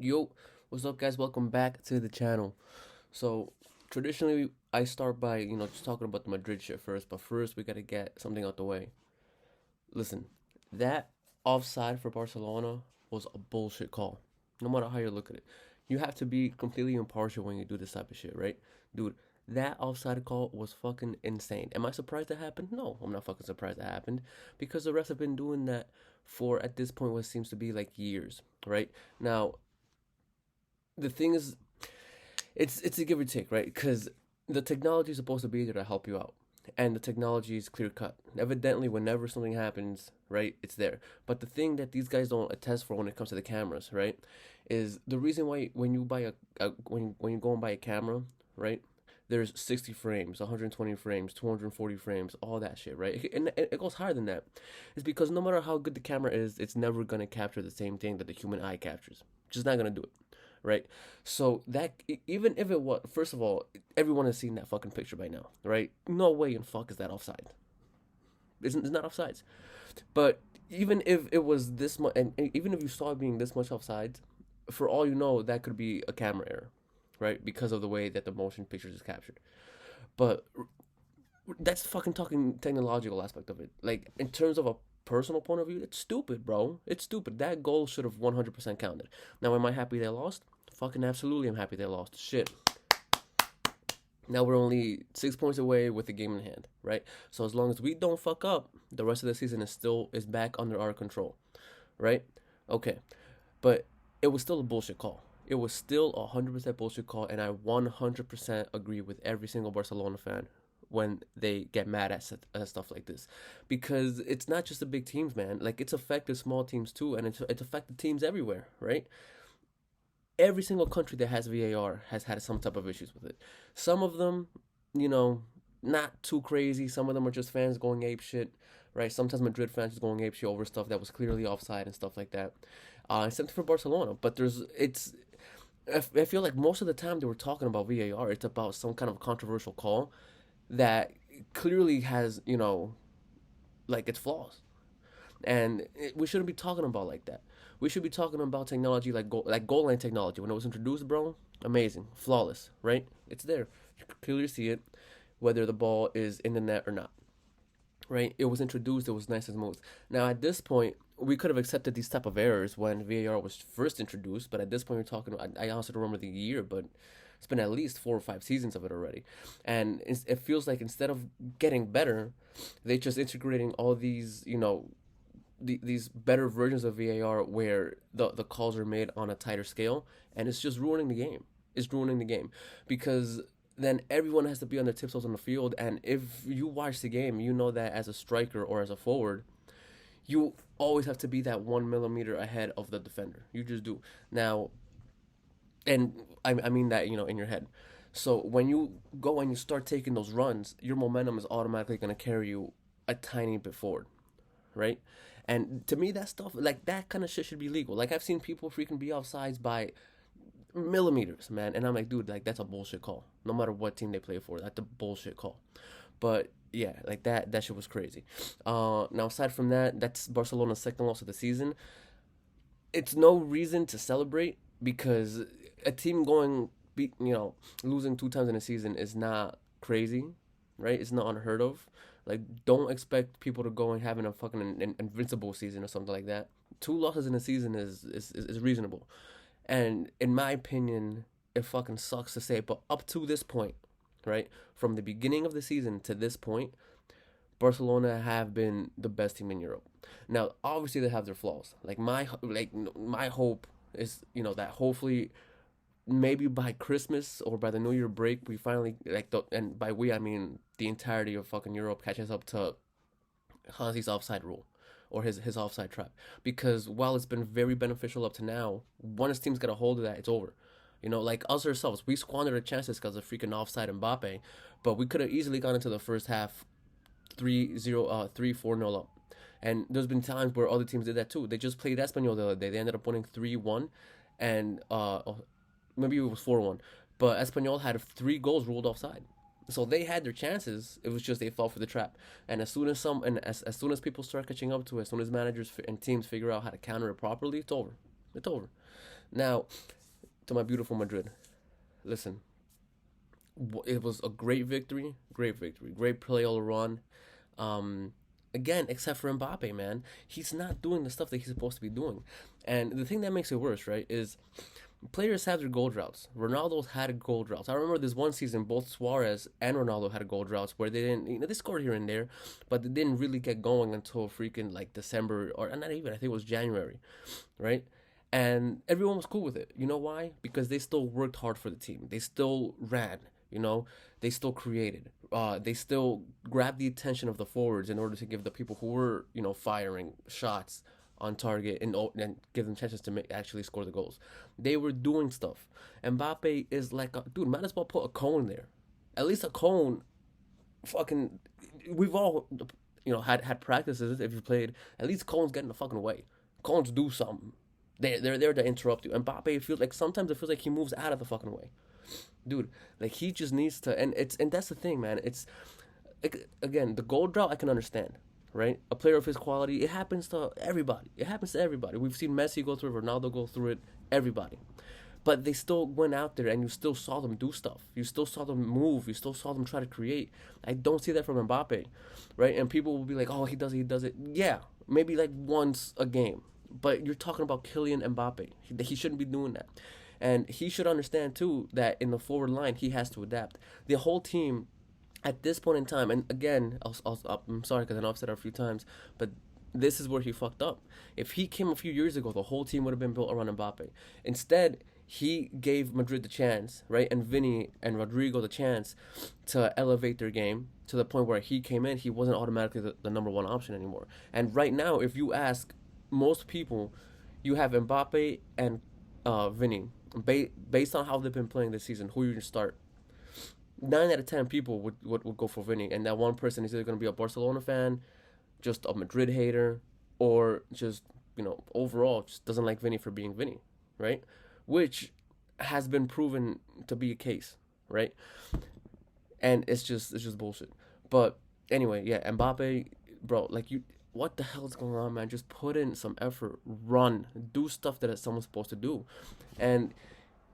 Yo, what's up, guys? Welcome back to the channel. So, traditionally, I start by, just talking about the Madrid shit first, but first, we gotta get something out the way. Listen, that offside for Barcelona was a bullshit call, no matter how you look at it. You have to be completely impartial when you do this type of shit, right? Dude, that offside call was fucking insane. Am I surprised that happened? No, I'm not fucking surprised that happened because the refs have been doing that for, at this point, what seems to be like years, right? Now, the thing is, it's a give or take, right? Because the technology is supposed to be there to help you out, and the technology is clear cut. Evidently, whenever something happens, right, it's there. But the thing that these guys don't attest for when it comes to the cameras, right, is the reason why when you buy when you go and buy a camera, right, there's 60 frames, 120 frames, 240 frames, all that shit, right? And it goes higher than that. It's because no matter how good the camera is, it's never gonna capture the same thing that the human eye captures. Just not gonna do it, right? So that even if it was, first of all, everyone has seen that fucking picture by now, right? No way in fuck is that offside. It's not offsides. But even if it was this much, and even if you saw it being this much offsides, for all you know, that could be a camera error, right? Because of the way that the motion pictures is captured. But that's fucking talking technological aspect of it. Like in terms of a personal point of view, it's stupid, bro. It's stupid. That goal should have 100% counted. Now, am I happy they lost? Fucking absolutely, I'm happy they lost. Shit. Now we're only 6 points away with the game in hand, right? So as long as we don't fuck up, the rest of the season is back under our control, right? Okay, but it was still a bullshit call. It was still 100% bullshit call, and I 100% agree with every single Barcelona fan when they get mad at stuff like this, because it's not just the big teams, man. Like it's affected small teams too, and it's affected teams everywhere, right? Every single country that has VAR has had some type of issues with it. Some of them, you know, not too crazy. Some of them are just fans going ape shit, right? Sometimes Madrid fans just going ape shit over stuff that was clearly offside and stuff like that. Except for Barcelona, but I feel like most of the time they were talking about VAR, it's about some kind of controversial call that clearly has, like its flaws, and we shouldn't be talking about like that. We should be talking about technology like goal line technology. When it was introduced, bro, amazing, flawless, right? It's there. You can clearly see it, whether the ball is in the net or not, right? It was introduced. It was nice and smooth. Now at this point, we could have accepted these type of errors when VAR was first introduced, but at this point, we're talking. I honestly don't remember the year, but it's been at least 4 or 5 seasons of it already, and it feels like instead of getting better, they just integrating all these, these better versions of VAR where the calls are made on a tighter scale, and it's just ruining the game. It's ruining the game because then everyone has to be on their tiptoes on the field, and if you watch the game, you know that as a striker or as a forward, you always have to be that 1 millimeter ahead of the defender. You just do. Now, and I mean that, in your head. So when you go and you start taking those runs, your momentum is automatically going to carry you a tiny bit forward, right? And to me, that stuff, like that kind of shit, should be legal. Like I've seen people freaking be offsides by millimeters, man, and I'm like, dude, like that's a bullshit call. No matter what team they play for, that's a bullshit call. But yeah, like that shit was crazy. Now aside from that, that's Barcelona's second loss of the season. It's no reason to celebrate because a team losing 2 times in a season is not crazy, right? It's not unheard of. Like, don't expect people to go and having a fucking invincible season or something like that. 2 losses in a season is reasonable, and in my opinion, it fucking sucks to say, but up to this point, right, from the beginning of the season to this point, Barcelona have been the best team in Europe. Now, obviously, they have their flaws. My hope is that hopefully maybe by Christmas or by the New Year break we finally and by we I mean the entirety of fucking Europe catches up to Hansi's offside rule or his offside trap. Because while it's been very beneficial up to now, once teams get a hold of that, it's over. Like us ourselves, we squandered our chances because of freaking offside Mbappe, but we could have easily gone into the first half 3-0, 3-4-0 up. And there's been times where other teams did that too. They just played Espanyol the other day. They ended up winning 3-1, and maybe it was 4-1. But Espanyol had 3 goals ruled offside. So they had their chances. It was just they fell for the trap. And as soon as people start catching up to it, as soon as managers and teams figure out how to counter it properly, it's over. It's over. Now, to my beautiful Madrid. Listen, it was a great victory, great play all around. Um, Again, except for Mbappe, man, he's not doing the stuff that he's supposed to be doing. And the thing that makes it worse, right, is players have their goal droughts. Ronaldo's had a goal drought. I remember this one season, both Suarez and Ronaldo had a goal droughts where they didn't, they scored here and there, but they didn't really get going until freaking like December or not even. I think it was January, right? And everyone was cool with it. You know why? Because they still worked hard for the team. They still ran. You know, they still created. They still grabbed the attention of the forwards in order to give the people who were, firing shots on target and give them chances to actually score the goals. They were doing stuff. Mbappe is like, dude, might as well put a cone there. At least a cone. Fucking, we've all, had practices. If you played, at least cones get in the fucking way. Cones do something. They're there to interrupt you. And Mbappe feels like sometimes it feels like he moves out of the fucking way, dude. Like he just needs to, and that's the thing, man. It's like, again, the goal drought I can understand, right? A player of his quality, it happens to everybody. It happens to everybody. We've seen Messi go through it, Ronaldo go through it, everybody. But they still went out there, and you still saw them do stuff. You still saw them move. You still saw them try to create. I don't see that from Mbappe, right? And people will be like, "Oh, he does it." Yeah, maybe like once a game. But you're talking about Kylian Mbappe. He shouldn't be doing that. And he should understand, too, that in the forward line, he has to adapt. The whole team, at this point in time, and again, I'm sorry because I know I've said it a few times, but this is where he fucked up. If he came a few years ago, the whole team would have been built around Mbappe. Instead, he gave Madrid the chance, right, and Vinny and Rodrigo the chance to elevate their game to the point where he came in, he wasn't automatically the number one option anymore. And right now, if you ask most people, you have Mbappe and Vinny. Based on how they've been playing this season, who you start? 9 out of 10 people would go for Vinny, and that one person is either going to be a Barcelona fan, just a Madrid hater, or just overall just doesn't like Vinny for being Vinny, right? Which has been proven to be a case, right? And it's just bullshit. But anyway, yeah, Mbappe, bro, like what the hell is going on, man? Just put in some effort, run, do stuff that someone's supposed to do. And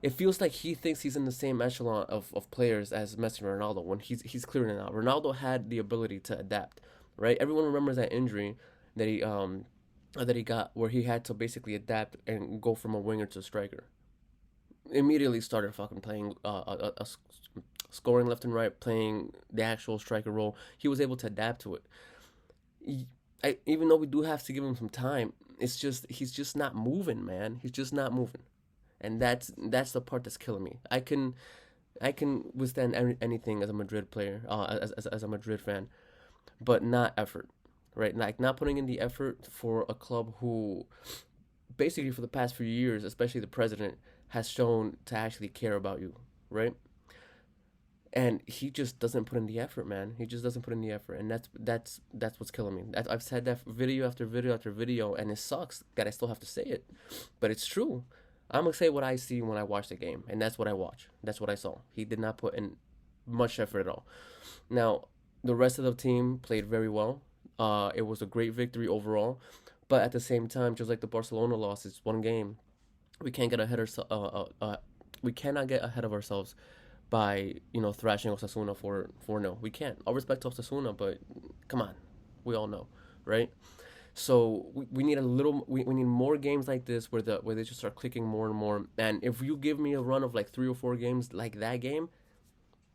it feels like he thinks he's in the same echelon of players as Messi and Ronaldo when he's clearing it out. Ronaldo had the ability to adapt, right? Everyone remembers that injury that he got where he had to basically adapt and go from a winger to a striker. Immediately started fucking playing scoring left and right, playing the actual striker role. He was able to adapt to it. Even though we do have to give him some time, it's just he's just not moving, man. He's just not moving, and that's the part that's killing me. I can withstand anything as a Madrid player, as a Madrid fan, but not effort, right? Like not putting in the effort for a club who, basically for the past few years, especially the president, has shown to actually care about you, right? And he just doesn't put in the effort, man. He just doesn't put in the effort, and that's what's killing me. I've said that video after video after video, and it sucks that I still have to say it, but it's true. I'm gonna say what I see when I watch the game, and that's what I watch. That's what I saw. He did not put in much effort at all. Now, the rest of the team played very well. It was a great victory overall, but at the same time, just like the Barcelona loss, it's one game. We can't get ahead of we cannot get ahead of ourselves by thrashing Osasuna for 4-0. We can't. All respect to Osasuna, but come on, we all know, right? So we need we need more games like this where they just start clicking more and more. And if you give me a run of like 3 or 4 games like that game,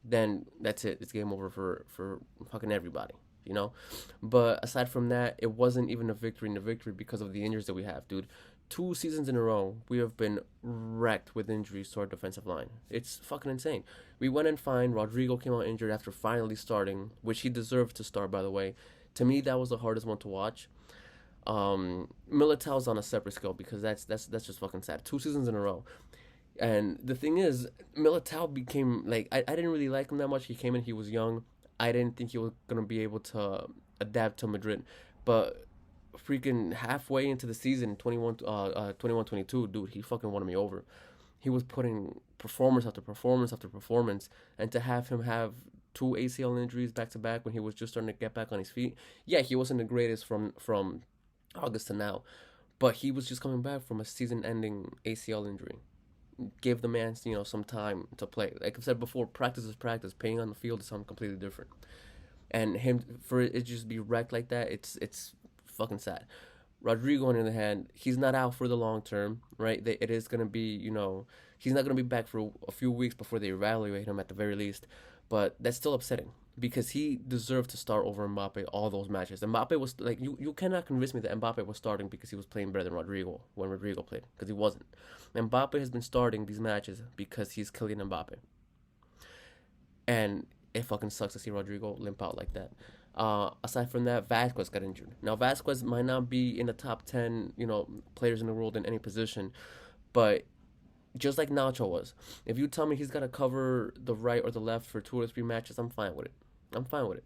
then that's it. It's game over for fucking everybody, you know. But aside from that, it wasn't even a victory in the victory because of the injuries that we have, dude. 2 seasons in a row, we have been wrecked with injuries to our defensive line. It's fucking insane. We went in fine. Rodrigo came out injured after finally starting, which he deserved to start, by the way. To me, that was the hardest one to watch. Militao's on a separate scale because that's just fucking sad. 2 seasons in a row. And the thing is, Militao became, like, I didn't really like him that much. He came in, he was young. I didn't think he was going to be able to adapt to Madrid. But freaking halfway into the season, 21-22, dude, he fucking won me over. He was putting performance after performance after performance. And to have him have 2 ACL injuries back to back when he was just starting to get back on his feet. Yeah, he wasn't the greatest from August to now. but he was just coming back from a season-ending ACL injury. Give the man, some time to play. Like I've said before, practice is practice. Playing on the field is something completely different. And him for it just be wrecked like that, it's fucking sad. Rodrigo, on the other hand, he's not out for the long term, right? It is gonna be, he's not gonna be back for a few weeks before they evaluate him at the very least. But that's still upsetting because he deserved to start over Mbappe all those matches. Mbappe was like, you cannot convince me that Mbappe was starting because he was playing better than Rodrigo when Rodrigo played, because he wasn't. Mbappe has been starting these matches because he's Kylian Mbappe, and it fucking sucks to see Rodrigo limp out like that. Aside from that, Vasquez got injured. Now Vasquez might not be in the top 10, players in the world in any position, but just like Nacho was, if you tell me he's got to cover the right or the left for 2 or 3 matches, I'm fine with it. I'm fine with it.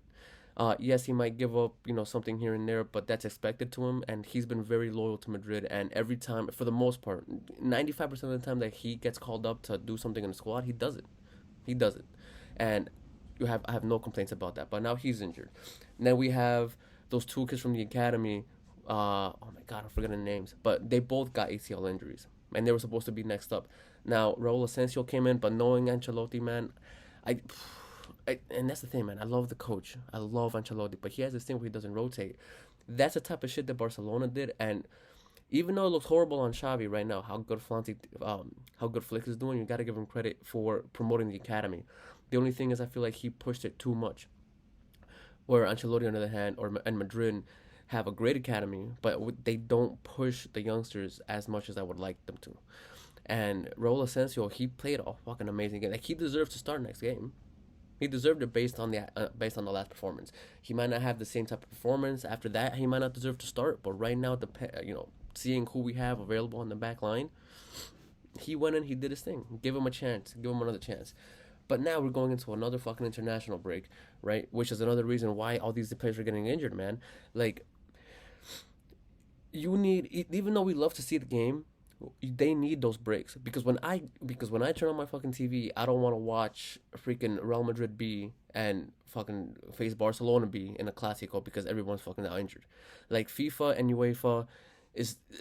Yes, he might give up, something here and there, but that's expected to him, and he's been very loyal to Madrid. And every time, for the most part, 95% of the time that he gets called up to do something in the squad, he does it. He does it, and I have no complaints about that. But now he's injured. And then we have those 2 kids from the academy. Oh my God, I'm forgetting the names, but they both got ACL injuries, and they were supposed to be next up. Now Raul Asensio came in, but knowing Ancelotti, man, and that's the thing, man. I love the coach. I love Ancelotti, but he has this thing where he doesn't rotate. That's the type of shit that Barcelona did, and even though it looks horrible on Xavi right now, how good Flick is doing, you got to give him credit for promoting the academy. The only thing is, I feel like he pushed it too much. Where Ancelotti, on the other hand, and Madrid have a great academy, but they don't push the youngsters as much as I would like them to. And Raul Asensio, he played a fucking amazing game. Like, he deserves to start next game. He deserved it based on the last performance. He might not have the same type of performance after that. He might not deserve to start. But right now, seeing who we have available on the back line, he went in, he did his thing. Give him a chance. Give him another chance. But now we're going into another fucking international break, right? Which is another reason why all these players are getting injured, man. Like, even though we love to see the game, they need those breaks, because when I turn on my fucking TV, I don't want to watch freaking Real Madrid B and fucking face Barcelona B in a Clásico because everyone's fucking now injured. Like, FIFA and UEFA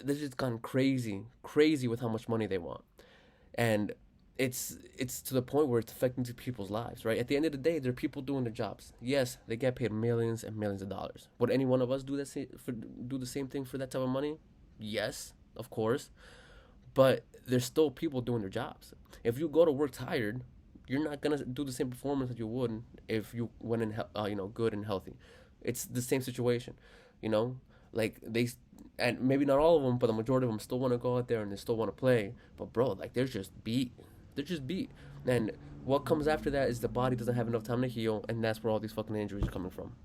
they're just gone crazy with how much money they want, and it's to the point where it's affecting people's lives, right? At the end of the day, they're people doing their jobs. Yes, they get paid millions and millions of dollars. Would any one of us do the same thing for that type of money? Yes, of course. But there's still people doing their jobs. If you go to work tired, you're not gonna do the same performance that you would if you went in, good and healthy. It's the same situation, like and maybe not all of them, but the majority of them still want to go out there and they still want to play. But bro, like, they're just beat. And what comes after that is the body doesn't have enough time to heal, and that's where all these fucking injuries are coming from.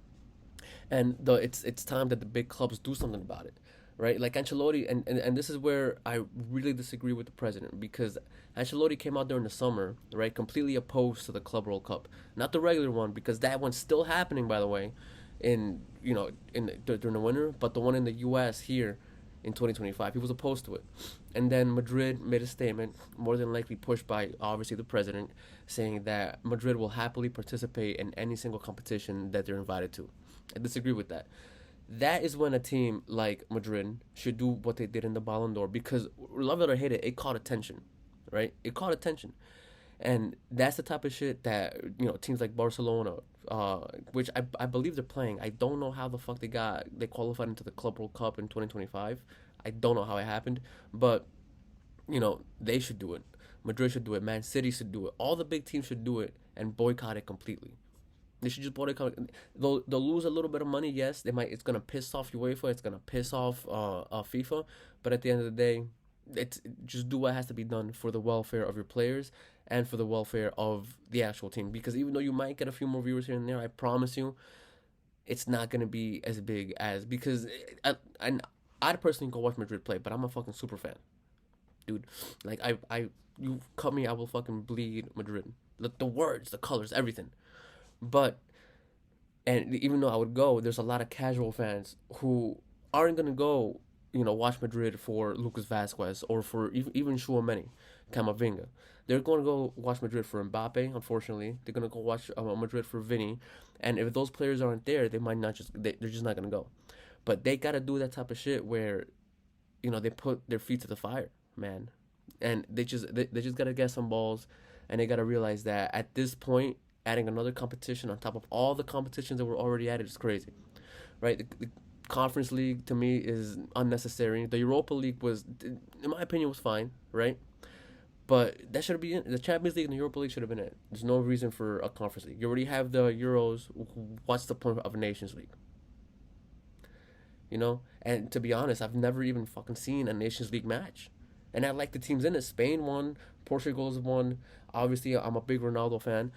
And it's time that the big clubs do something about it. Right, like Ancelotti, and this is where I really disagree with the president, because Ancelotti came out during the summer, right, completely opposed to the Club World Cup, not the regular one, because that one's still happening, by the way, during the winter, but the one in the U.S. here in 2025, he was opposed to it. And then Madrid made a statement, more than likely pushed by obviously the president, saying that Madrid will happily participate in any single competition that they're invited to. I disagree with that. That is when a team like Madrid should do what they did in the Ballon d'Or, because love it or hate it, it caught attention, right? It caught attention. And that's the type of shit that, teams like Barcelona, which I believe they're playing. I don't know how the fuck they qualified into the Club World Cup in 2025. I don't know how it happened, but, they should do it. Madrid should do it. Man City should do it. All the big teams should do it and boycott it completely. They should just boycott. They'll lose a little bit of money, yes. It's gonna piss off UEFA. It's gonna piss off FIFA. But at the end of the day, just do what has to be done for the welfare of your players and for the welfare of the actual team. Because even though you might get a few more viewers here and there, I promise you, it's not gonna be as big as, because I'd personally go watch Madrid play, but I'm a fucking super fan, dude. Like, you cut me, I will fucking bleed Madrid. The words, the colors, everything. But, and even though I would go, there's a lot of casual fans who aren't going to go, watch Madrid for Lucas Vasquez or for even Tchouaméni, Camavinga. They're going to go watch Madrid for Mbappe, unfortunately. They're going to go watch Madrid for Vini. And if those players aren't there, they're just not going to go. But they got to do that type of shit where they put their feet to the fire, man, and they just gotta get some balls, and they gotta realize that at this point, adding another competition on top of all the competitions that were already added is crazy, right? The Conference League to me is unnecessary. The Europa League was, in my opinion, was fine, right? But that should be in the Champions League and the Europa League should have been it. There's no reason for a Conference League. You already have the Euros. What's the point of a Nations League? And to be honest, I've never even fucking seen a Nations League match. And I like the teams in it. Spain won, Portugal's won. Obviously, I'm a big Ronaldo fan.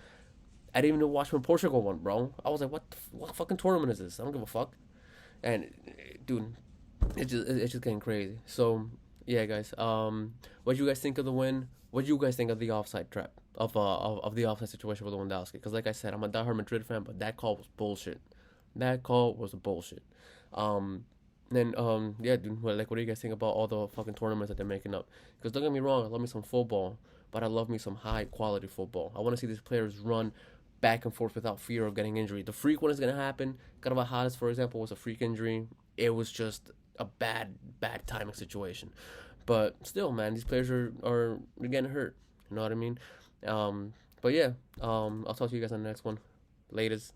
I didn't even watch when Portugal won, bro. I was like, what fucking tournament is this? I don't give a fuck. And dude, it's just getting crazy. So yeah, guys. What do you guys think of the win? What do you guys think of the offside trap of the offside situation with Lewandowski? Because like I said, I'm a diehard Madrid fan, but that call was bullshit. That call was bullshit. Yeah, dude. What do you guys think about all the fucking tournaments that they're making up? Because don't get me wrong, I love me some football, but I love me some high quality football. I want to see these players run back and forth without fear of getting injury. The freak one is gonna happen. Carvajal's, for example, was a freak injury. It was just a bad timing situation. But still, man, these players are getting hurt. You know what I mean? But yeah, I'll talk to you guys on the next one. Latest.